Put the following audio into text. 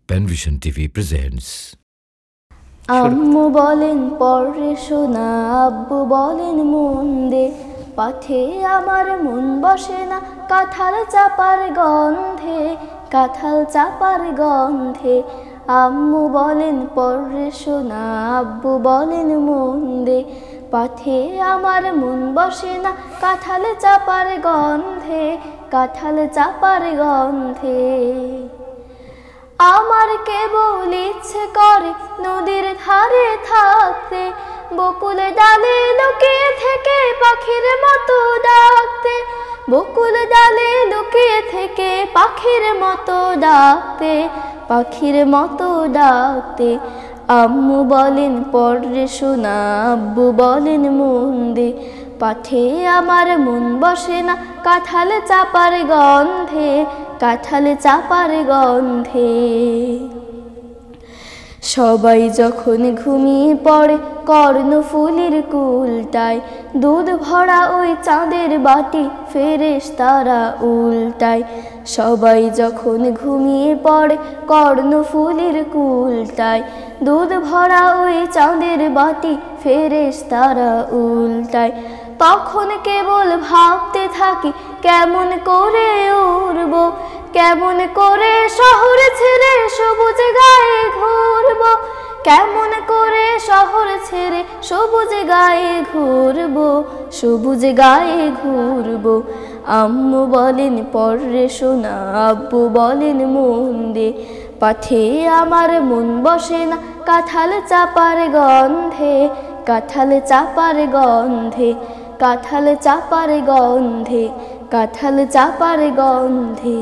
Penvision TV presents. আম্মু বলেন পরে শোনা, আব্বু বলেন মন দে, পাথে আমার মন বসে না কাঁঠাল চাপার গন্ধে, কাঁঠাল চাপার গন্ধে। আম্মু বলেন পরে শোনা, আব্বু বলেন মন দে, পাথে আমার মন বসে না কাঁঠাল চাপার গন্ধে, কাঁঠাল চাপার গন্ধে। আমার কেবল ইচ্ছে করে নদীর ধারে থাকতে, বকুল ডালে লুকিয়ে থেকে পাখির মতো ডাকতে, বকুল ডালে লুকিয়ে থেকে পাখির মতো ডাকতে, পাখির মতো ডাকতে। আম্মু বলেন পরে শোনা, আব্বু বলেন মন দে, পাথে আমার মন বসে না কাঁঠাল চাপার গন্ধে, কাঁঠাল চাপার গন্ধে। সবাই যখন ঘুমিয়ে পড়ে কর্ণফুলীর কুলটায়, দুধ ভরা ওই চাঁদের বাটি ফেরেশতারা উল্টায়। সবাই যখন ঘুমিয়ে পড়ে কর্ণফুলীর কুলটায়, দুধ ভরা ওই চাঁদের বাটি ফেরেশতারা উল্টায়। তখন কেবল ভাবতে থাকি কেমন করে উড়ব, কেমন করে শহর ছেড়ে সবুজ গায়ে ঘুরব, কেমন করে শহর ছেড়ে সবুজ গায়ে ঘুরব, সবুজ গায়ে ঘুরব। আম্মু বলেন পরে শোনা, আব্বু বলেন মন দে, পাথে আমার মন বসে না কাঁঠাল চাপার গন্ধে, কাঁঠাল চাপার গন্ধে, কাঁঠাল চাপার গন্ধে, কাঁঠাল চাপার গন্ধে।